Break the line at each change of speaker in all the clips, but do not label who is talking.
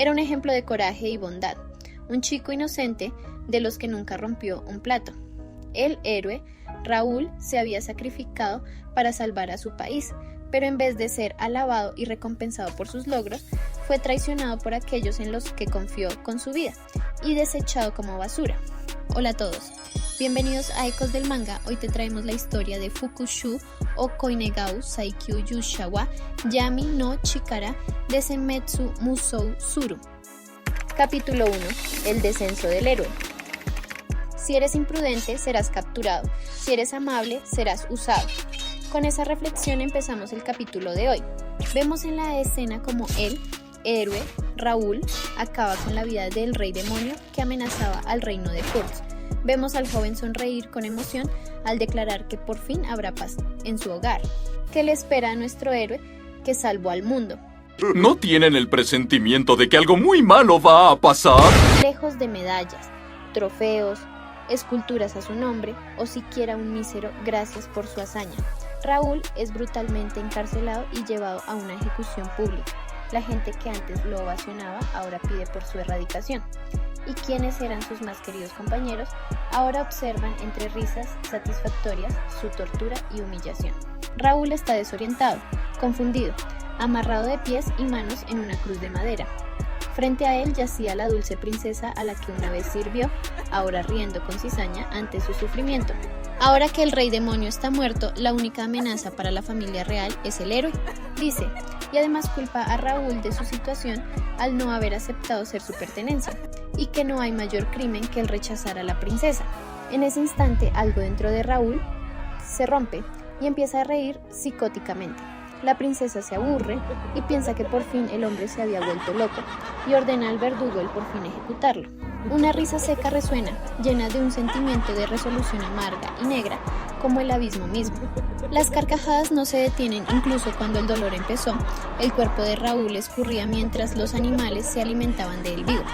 Era un ejemplo de coraje y bondad, un chico inocente de los que nunca rompió un plato. El héroe, Raúl, se había sacrificado para salvar a su país, pero en vez de ser alabado y recompensado por sus logros, fue traicionado por aquellos en los que confió con su vida y desechado como basura. Hola a todos, bienvenidos a Ecos del Manga. Hoy te traemos la historia de Fukushu o Koinegao Saikyu Yushawa Yami no Chikara de Senmetsu Musou Tsuru. Capítulo 1. El descenso del héroe. Si eres imprudente, serás capturado. Si eres amable, serás usado. Con esa reflexión empezamos el capítulo de hoy. Vemos en la escena como el héroe, Raúl, acaba con la vida del rey demonio que amenazaba al reino de Kurtz. Vemos al joven sonreír con emoción al declarar que por fin habrá paz en su hogar. ¿Qué le espera a nuestro héroe que salvó al mundo?
¿No tienen el presentimiento de que algo muy malo va a pasar?
Lejos de medallas, trofeos, esculturas a su nombre o siquiera un mísero gracias por su hazaña, Raúl es brutalmente encarcelado y llevado a una ejecución pública. La gente que antes lo ovacionaba ahora pide por su erradicación. Y quienes eran sus más queridos compañeros ahora observan entre risas satisfactorias su tortura y humillación. Raúl está desorientado, confundido, amarrado de pies y manos en una cruz de madera. Frente a él yacía la dulce princesa a la que una vez sirvió, ahora riendo con cizaña ante su sufrimiento. Ahora que el rey demonio está muerto, la única amenaza para la familia real es el héroe, dice, y además culpa a Raúl de su situación al no haber aceptado ser su pertenencia, y que no hay mayor crimen que el rechazar a la princesa. En ese instante, algo dentro de Raúl se rompe y empieza a reír psicóticamente. La princesa se aburre y piensa que por fin el hombre se había vuelto loco y ordena al verdugo el por fin ejecutarlo. Una risa seca resuena, llena de un sentimiento de resolución amarga y negra, como el abismo mismo. Las carcajadas no se detienen incluso cuando el dolor empezó. El cuerpo de Raúl escurría mientras los animales se alimentaban de él vivo.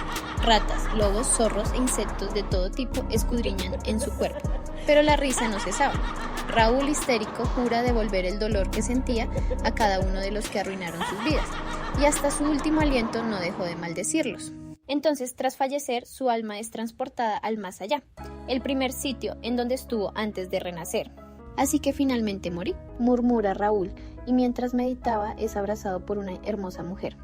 Ratas, lobos, zorros e insectos de todo tipo escudriñan en su cuerpo. Pero la risa no cesaba. Raúl, histérico, jura devolver el dolor que sentía a cada uno de los que arruinaron sus vidas, y hasta su último aliento no dejó de maldecirlos. Entonces, tras fallecer, su alma es transportada al más allá, el primer sitio en donde estuvo antes de renacer. Así que finalmente morí, murmura Raúl, y mientras meditaba es abrazado por una hermosa mujer.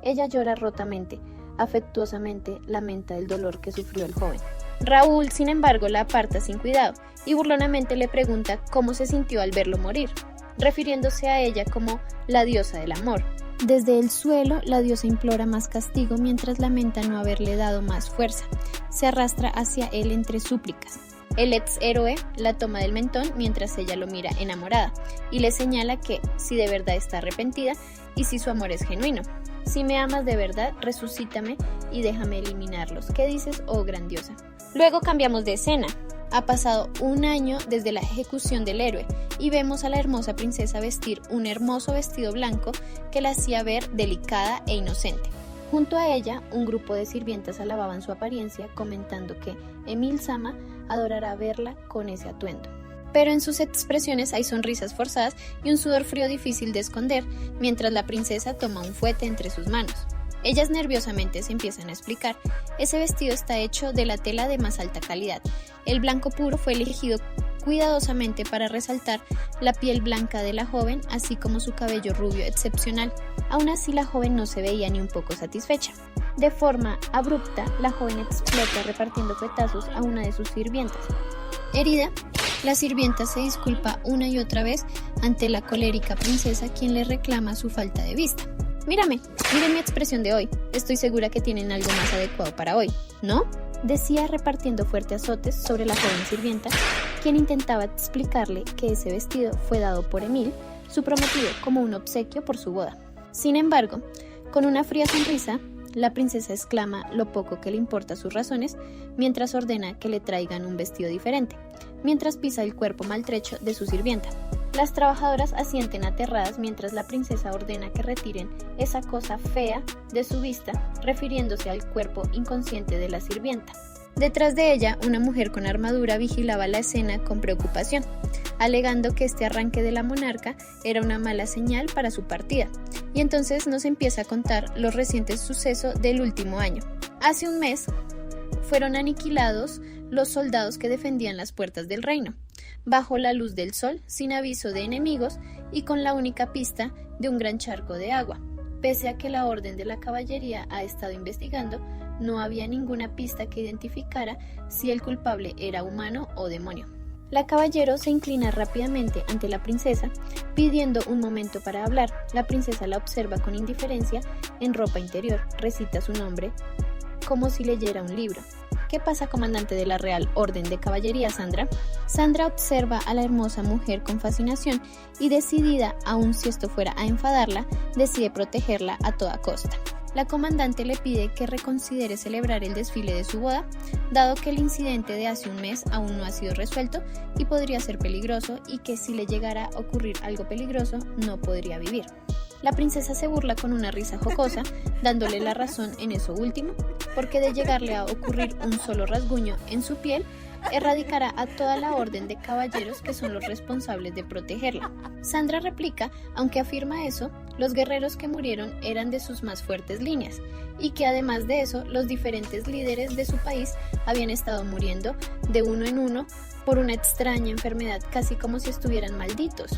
Ella llora rotamente, afectuosamente lamenta el dolor que sufrió el joven. Raúl, sin embargo, la aparta sin cuidado y burlonamente le pregunta cómo se sintió al verlo morir, refiriéndose a ella como la diosa del amor. Desde el suelo, la diosa implora más castigo mientras lamenta no haberle dado más fuerza. Se arrastra hacia él entre súplicas. El ex héroe la toma del mentón mientras ella lo mira enamorada y le señala que si de verdad está arrepentida y si su amor es genuino. Si me amas de verdad, resucítame y déjame eliminarlos. ¿Qué dices, oh grandiosa? Luego cambiamos de escena. Ha pasado un año desde la ejecución del héroe y vemos a la hermosa princesa vestir un hermoso vestido blanco que la hacía ver delicada e inocente. Junto a ella, un grupo de sirvientas alababan su apariencia, comentando que Emil-sama adorará verla con ese atuendo. Pero en sus expresiones hay sonrisas forzadas y un sudor frío difícil de esconder, mientras la princesa toma un fuete entre sus manos. Ellas nerviosamente se empiezan a explicar. Ese vestido está hecho de la tela de más alta calidad. El blanco puro fue elegido cuidadosamente para resaltar la piel blanca de la joven, así como su cabello rubio excepcional. Aún así, la joven no se veía ni un poco satisfecha. De forma abrupta, la joven explota repartiendo fuetazos a una de sus sirvientas. Herida, la sirvienta se disculpa una y otra vez ante la colérica princesa, quien le reclama su falta de vista. Miren mi expresión de hoy. Estoy segura que tienen algo más adecuado para hoy, ¿no? Decía repartiendo fuertes azotes sobre la joven sirvienta, quien intentaba explicarle que ese vestido fue dado por Emil, su prometido, como un obsequio por su boda. Sin embargo, con una fría sonrisa, la princesa exclama lo poco que le importa sus razones, mientras ordena que le traigan un vestido diferente, mientras pisa el cuerpo maltrecho de su sirvienta. Las trabajadoras asienten aterradas mientras la princesa ordena que retiren esa cosa fea de su vista, refiriéndose al cuerpo inconsciente de la sirvienta. Detrás de ella, una mujer con armadura vigilaba la escena con preocupación, alegando que este arranque de la monarca era una mala señal para su partida, y entonces nos empieza a contar los recientes sucesos del último año. Hace un mes fueron aniquilados los soldados que defendían las puertas del reino, bajo la luz del sol, sin aviso de enemigos y con la única pista de un gran charco de agua. Pese a que la Orden de la Caballería ha estado investigando, no había ninguna pista que identificara si el culpable era humano o demonio. La caballero se inclina rápidamente ante la princesa, pidiendo un momento para hablar. La princesa la observa con indiferencia en ropa interior, recita su nombre como si leyera un libro. ¿Qué pasa, comandante de la Real Orden de Caballería, Sandra? Sandra observa a la hermosa mujer con fascinación y decidida, aun si esto fuera a enfadarla, decide protegerla a toda costa. La comandante le pide que reconsidere celebrar el desfile de su boda, dado que el incidente de hace un mes aún no ha sido resuelto y podría ser peligroso, y que si le llegara a ocurrir algo peligroso no podría vivir. La princesa se burla con una risa jocosa, dándole la razón en eso último, porque de llegarle a ocurrir un solo rasguño en su piel, erradicará a toda la orden de caballeros que son los responsables de protegerla. Sandra replica, aunque afirma eso, los guerreros que murieron eran de sus más fuertes líneas, y que además de eso, los diferentes líderes de su país habían estado muriendo de uno en uno por una extraña enfermedad, casi como si estuvieran malditos.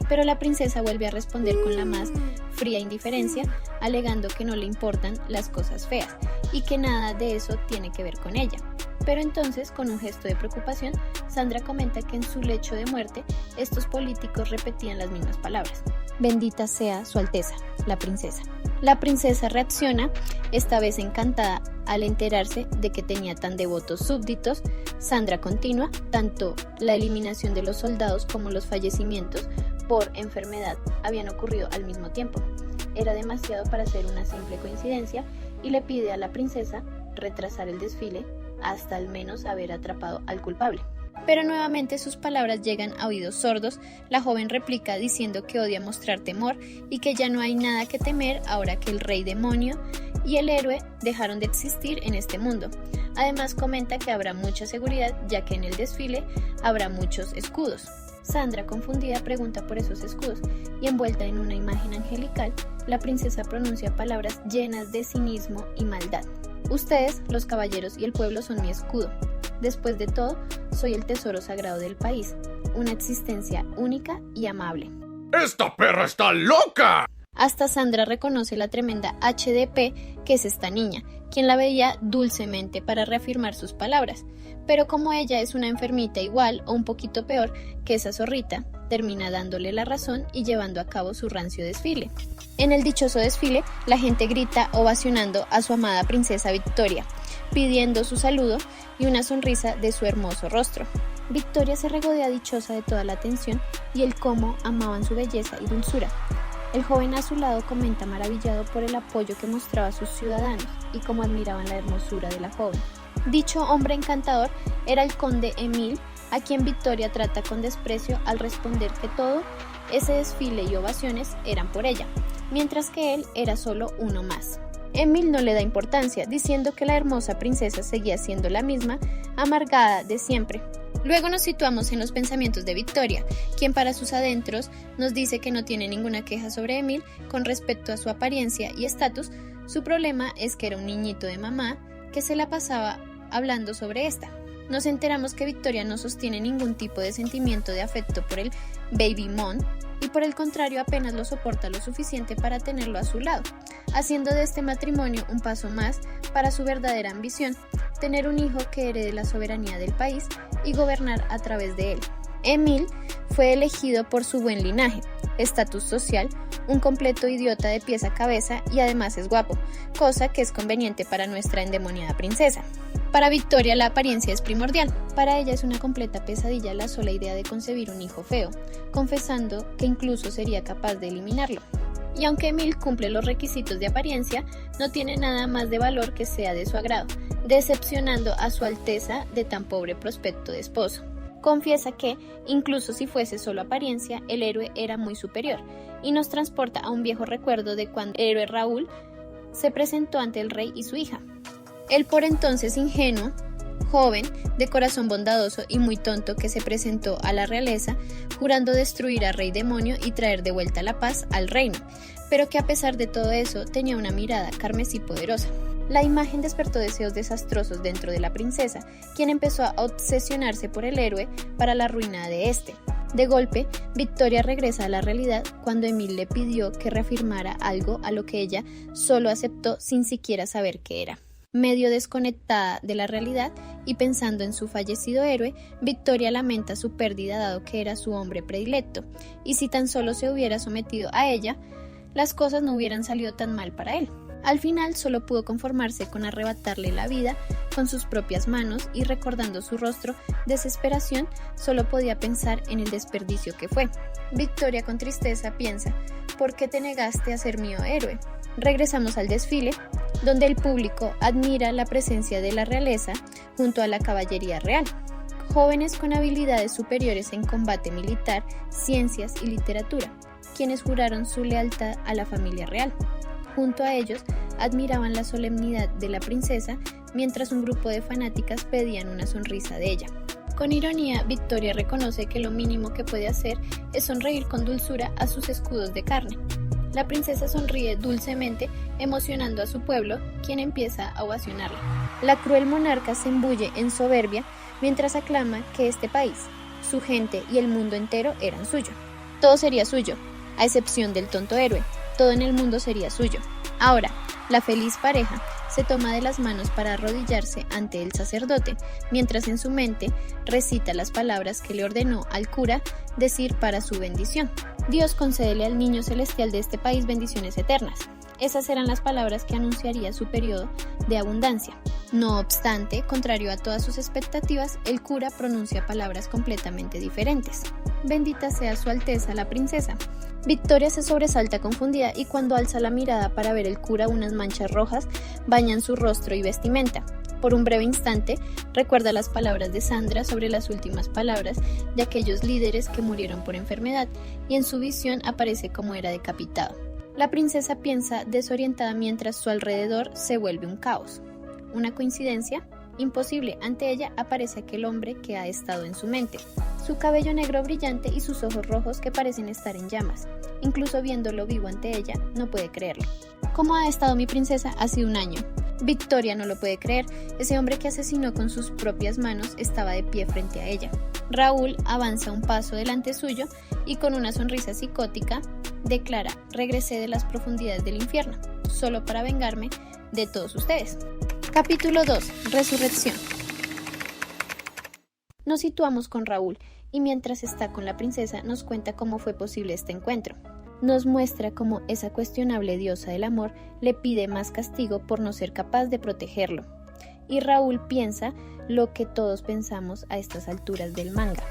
Pero la princesa vuelve a responder con la más fría indiferencia, alegando que no le importan las cosas feas y que nada de eso tiene que ver con ella. Pero entonces, con un gesto de preocupación, Sandra comenta que en su lecho de muerte, estos políticos repetían las mismas palabras. Bendita sea su Alteza, la princesa. La princesa reacciona, esta vez encantada al enterarse de que tenía tan devotos súbditos. Sandra continúa, tanto la eliminación de los soldados como los fallecimientos por enfermedad habían ocurrido al mismo tiempo. Era demasiado para ser una simple coincidencia y le pide a la princesa retrasar el desfile hasta al menos haber atrapado al culpable. Pero nuevamente sus palabras llegan a oídos sordos. La joven replica diciendo que odia mostrar temor y que ya no hay nada que temer ahora que el rey demonio y el héroe dejaron de existir en este mundo. Además comenta que habrá mucha seguridad, ya que en el desfile habrá muchos escudos. Sandra, confundida, pregunta por esos escudos y, envuelta en una imagen angelical, la princesa pronuncia palabras llenas de cinismo y maldad. Ustedes, los caballeros y el pueblo, son mi escudo. Después de todo, soy el tesoro sagrado del país, una existencia única y amable.
¡Esta perra está loca!
Hasta Sandra reconoce la tremenda HDP que es esta niña, quien la veía dulcemente para reafirmar sus palabras. Pero como ella es una enfermita igual o un poquito peor que esa zorrita, termina dándole la razón y llevando a cabo su rancio desfile. En el dichoso desfile, la gente grita ovacionando a su amada princesa Victoria, pidiendo su saludo y una sonrisa de su hermoso rostro. Victoria se regodea dichosa de toda la atención y el cómo amaban su belleza y dulzura. El joven a su lado comenta maravillado por el apoyo que mostraba a sus ciudadanos y cómo admiraban la hermosura de la joven. Dicho hombre encantador era el conde Emil, a quien Victoria trata con desprecio al responder que todo ese desfile y ovaciones eran por ella, mientras que él era solo uno más. Emil no le da importancia, diciendo que la hermosa princesa seguía siendo la misma, amargada de siempre. Luego nos situamos en los pensamientos de Victoria, quien para sus adentros nos dice que no tiene ninguna queja sobre Emil con respecto a su apariencia y estatus. Su problema es que era un niñito de mamá que se la pasaba hablando sobre esta. Nos enteramos que Victoria no sostiene ningún tipo de sentimiento de afecto por el Baby Mon y por el contrario apenas lo soporta lo suficiente para tenerlo a su lado, haciendo de este matrimonio un paso más para su verdadera ambición, tener un hijo que herede la soberanía del país y gobernar a través de él. Emil fue elegido por su buen linaje, estatus social, un completo idiota de pies a cabeza y además es guapo, cosa que es conveniente para nuestra endemoniada princesa. Para Victoria la apariencia es primordial, para ella es una completa pesadilla la sola idea de concebir un hijo feo, confesando que incluso sería capaz de eliminarlo. Y aunque Emil cumple los requisitos de apariencia, no tiene nada más de valor que sea de su agrado, decepcionando a su Alteza de tan pobre prospecto de esposo. Confiesa que, incluso si fuese solo apariencia, el héroe era muy superior, y nos transporta a un viejo recuerdo de cuando el héroe Raúl se presentó ante el rey y su hija. El por entonces ingenuo joven, de corazón bondadoso y muy tonto que se presentó a la realeza jurando destruir al rey demonio y traer de vuelta la paz al reino, pero que a pesar de todo eso tenía una mirada carmesí poderosa. La imagen despertó deseos desastrosos dentro de la princesa, quien empezó a obsesionarse por el héroe para la ruina de este. De golpe, Victoria regresa a la realidad cuando Emil le pidió que reafirmara algo a lo que ella solo aceptó sin siquiera saber qué era. Medio desconectada de la realidad y pensando en su fallecido héroe, Victoria lamenta su pérdida dado que era su hombre predilecto, y si tan solo se hubiera sometido a ella, las cosas no hubieran salido tan mal para él. Al final solo pudo conformarse con arrebatarle la vida con sus propias manos y recordando su rostro, desesperación, solo podía pensar en el desperdicio que fue. Victoria con tristeza piensa, ¿por qué te negaste a ser mío héroe? Regresamos al desfile, donde el público admira la presencia de la realeza junto a la caballería real. Jóvenes con habilidades superiores en combate militar, ciencias y literatura, quienes juraron su lealtad a la familia real. Junto a ellos, admiraban la solemnidad de la princesa, mientras un grupo de fanáticas pedían una sonrisa de ella. Con ironía, Victoria reconoce que lo mínimo que puede hacer es sonreír con dulzura a sus escudos de carne. La princesa sonríe dulcemente, emocionando a su pueblo, quien empieza a ovacionarla. La cruel monarca se embulle en soberbia, mientras aclama que este país, su gente y el mundo entero eran suyo. Todo sería suyo, a excepción del tonto héroe. Todo en el mundo sería suyo. Ahora, la feliz pareja se toma de las manos para arrodillarse ante el sacerdote, mientras en su mente recita las palabras que le ordenó al cura decir para su bendición. Dios concédele al niño celestial de este país bendiciones eternas. Esas eran las palabras que anunciaría su periodo de abundancia. No obstante, contrario a todas sus expectativas, el cura pronuncia palabras completamente diferentes. Bendita sea su alteza la princesa. Victoria se sobresalta confundida y cuando alza la mirada para ver el cura, unas manchas rojas bañan su rostro y vestimenta. Por un breve instante, recuerda las palabras de Sandra sobre las últimas palabras de aquellos líderes que murieron por enfermedad y en su visión aparece como era decapitado. La princesa piensa desorientada mientras su alrededor se vuelve un caos. ¿Una coincidencia? Imposible, ante ella aparece aquel hombre que ha estado en su mente. Su cabello negro brillante y sus ojos rojos que parecen estar en llamas. Incluso viéndolo vivo ante ella, no puede creerlo. ¿Cómo ha estado mi princesa? Hace un año. Victoria no lo puede creer. Ese hombre que asesinó con sus propias manos estaba de pie frente a ella. Raúl avanza un paso delante suyo y con una sonrisa psicótica declara: regresé de las profundidades del infierno, solo para vengarme de todos ustedes. Capítulo 2. Resurrección. Nos situamos con Raúl y mientras está con la princesa nos cuenta cómo fue posible este encuentro. Nos muestra cómo esa cuestionable diosa del amor le pide más castigo por no ser capaz de protegerlo. Y Raúl piensa lo que todos pensamos a estas alturas del manga.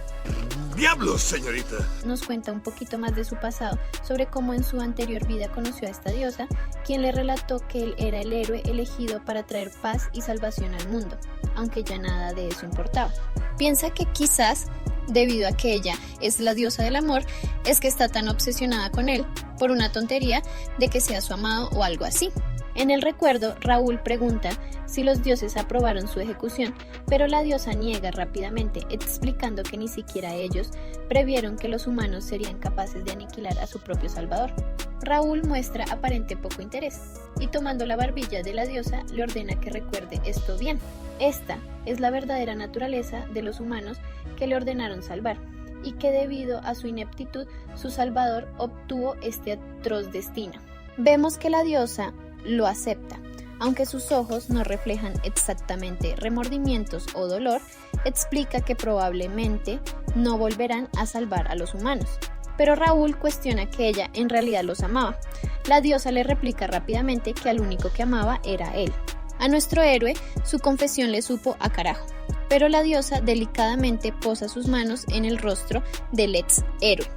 ¡Diablos, señorita!
Nos cuenta un poquito más de su pasado, sobre cómo en su anterior vida conoció a esta diosa, quien le relató que él era el héroe elegido para traer paz y salvación al mundo, aunque ya nada de eso importaba. Piensa que quizás, debido a que ella es la diosa del amor, es que está tan obsesionada con él, por una tontería de que sea su amado o algo así. En el recuerdo, Raúl pregunta si los dioses aprobaron su ejecución, pero la diosa niega rápidamente, explicando que ni siquiera ellos previeron que los humanos serían capaces de aniquilar a su propio salvador. Raúl muestra aparente poco interés, y tomando la barbilla de la diosa, le ordena que recuerde esto bien. Esta es la verdadera naturaleza de los humanos que le ordenaron salvar, y que debido a su ineptitud, su salvador obtuvo este atroz destino. Vemos que la diosa lo acepta, aunque sus ojos no reflejan exactamente remordimientos o dolor, explica que probablemente no volverán a salvar a los humanos. Pero Raúl cuestiona que ella en realidad los amaba. La diosa le replica rápidamente que al único que amaba era él. A nuestro héroe, su confesión le supo a carajo, pero la diosa delicadamente posa sus manos en el rostro del ex héroe.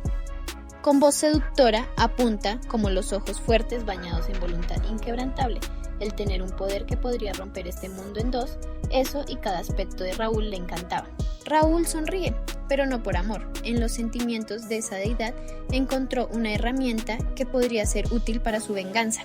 Con voz seductora apunta como los ojos fuertes bañados en voluntad inquebrantable. El tener un poder que podría romper este mundo en dos, eso y cada aspecto de Raúl le encantaba. Raúl sonríe, pero no por amor. En los sentimientos de esa deidad encontró una herramienta que podría ser útil para su venganza.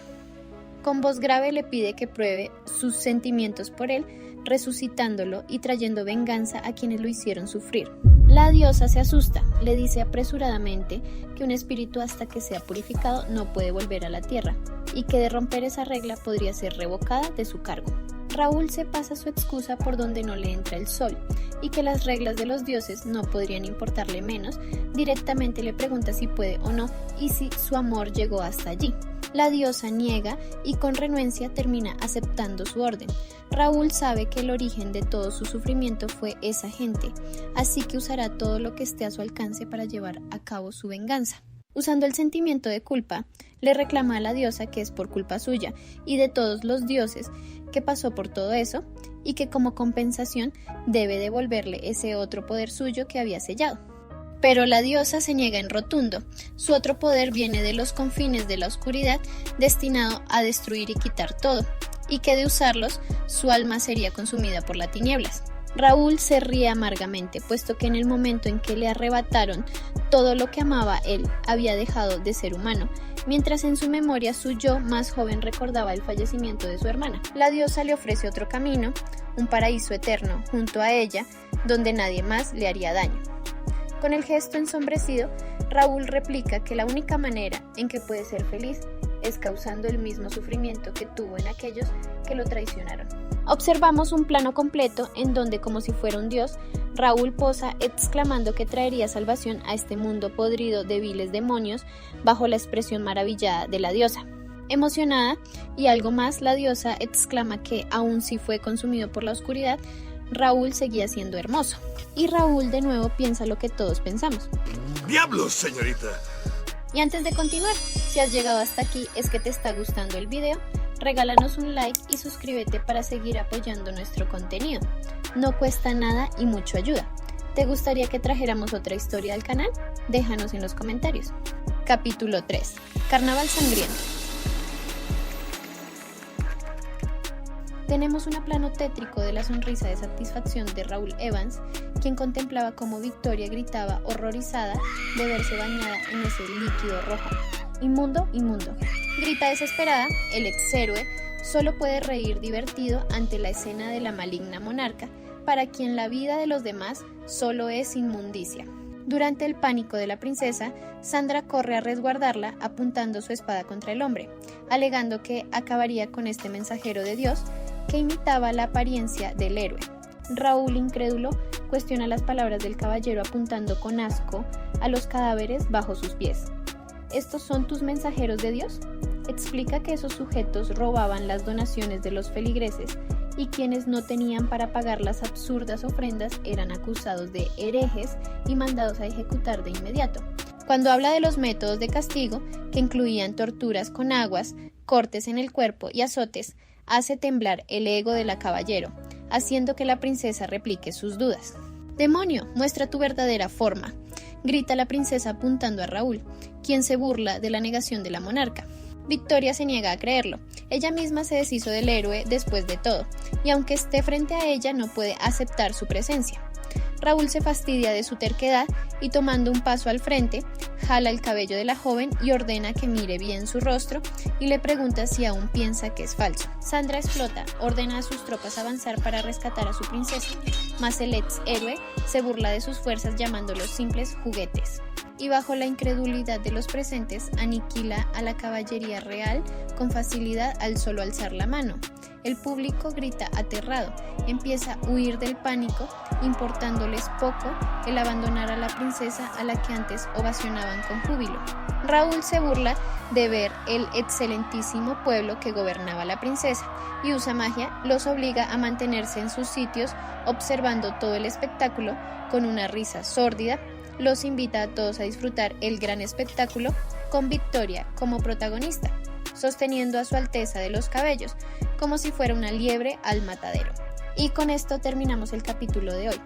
con voz grave le pide que pruebe sus sentimientos por él, resucitándolo y trayendo venganza a quienes lo hicieron sufrir. La diosa se asusta, le dice apresuradamente que un espíritu hasta que sea purificado no puede volver a la tierra y que de romper esa regla podría ser revocada de su cargo. Raúl se pasa su excusa por donde no le entra el sol y que las reglas de los dioses no podrían importarle menos. Directamente le pregunta si puede o no y si su amor llegó hasta allí. La diosa niega y con renuencia termina aceptando su orden. Raúl sabe que el origen de todo su sufrimiento fue esa gente, así que usará todo lo que esté a su alcance para llevar a cabo su venganza. Usando el sentimiento de culpa, le reclama a la diosa que es por culpa suya y de todos los dioses que pasó por todo eso y que como compensación debe devolverle ese otro poder suyo que había sellado. Pero la diosa se niega en rotundo. Su otro poder viene de los confines de la oscuridad, destinado a destruir y quitar todo, y que de usarlos, su alma sería consumida por las tinieblas. Raúl se ríe amargamente, puesto que en el momento en que le arrebataron todo lo que amaba él, había dejado de ser humano, mientras en su memoria su yo más joven recordaba el fallecimiento de su hermana. La diosa le ofrece otro camino, un paraíso eterno, junto a ella, donde nadie más le haría daño. Con el gesto ensombrecido, Raúl replica que la única manera en que puede ser feliz es causando el mismo sufrimiento que tuvo en aquellos que lo traicionaron. Observamos un plano completo en donde, como si fuera un dios, Raúl posa exclamando que traería salvación a este mundo podrido de viles demonios bajo la expresión maravillada de la diosa. Emocionada y algo más, la diosa exclama que, aun si fue consumido por la oscuridad, Raúl seguía siendo hermoso. Y Raúl de nuevo piensa lo que todos pensamos.
¡Diablos, señorita!
Y antes de continuar, si has llegado hasta aquí es que te está gustando el video, regálanos un like y suscríbete para seguir apoyando nuestro contenido. No cuesta nada y mucho ayuda. ¿Te gustaría que trajéramos otra historia al canal? Déjanos en los comentarios. Capítulo 3. Carnaval sangriento. Tenemos un plano tétrico de la sonrisa de satisfacción de Raúl Evans, quien contemplaba cómo Victoria gritaba horrorizada de verse bañada en ese líquido rojo. ¡Inmundo, inmundo! Grita desesperada, el ex-héroe solo puede reír divertido ante la escena de la maligna monarca, para quien la vida de los demás solo es inmundicia. Durante el pánico de la princesa, Sandra corre a resguardarla apuntando su espada contra el hombre, alegando que acabaría con este mensajero de Dios que imitaba la apariencia del héroe. Raúl, incrédulo, cuestiona las palabras del caballero apuntando con asco a los cadáveres bajo sus pies. ¿Estos son tus mensajeros de Dios? Explica que esos sujetos robaban las donaciones de los feligreses y quienes no tenían para pagar las absurdas ofrendas eran acusados de herejes y mandados a ejecutar de inmediato. Cuando habla de los métodos de castigo, que incluían torturas con aguas, cortes en el cuerpo y azotes, hace temblar el ego de la caballero, haciendo que la princesa replique sus dudas. ¡Demonio, muestra tu verdadera forma!, grita la princesa apuntando a Raúl, quien se burla de la negación de la monarca. Victoria se niega a creerlo. Ella misma se deshizo del héroe después de todo, y aunque esté frente a ella no puede aceptar su presencia. Raúl se fastidia de su terquedad y tomando un paso al frente, jala el cabello de la joven y ordena que mire bien su rostro y le pregunta si aún piensa que es falso. Sandra explota, ordena a sus tropas avanzar para rescatar a su princesa, mas el ex héroe se burla de sus fuerzas llamándolos simples juguetes. Y bajo la incredulidad de los presentes aniquila a la caballería real con facilidad al solo alzar la mano. El público grita aterrado, empieza a huir del pánico, importándoles poco el abandonar a la princesa a la que antes ovacionaban con júbilo. Raúl se burla de ver el excelentísimo pueblo que gobernaba la princesa y usa magia, los obliga a mantenerse en sus sitios observando todo el espectáculo con una risa sórdida. Los invita a todos a disfrutar el gran espectáculo con Victoria como protagonista, sosteniendo a su alteza de los cabellos, como si fuera una liebre al matadero. Y con esto terminamos el capítulo de hoy.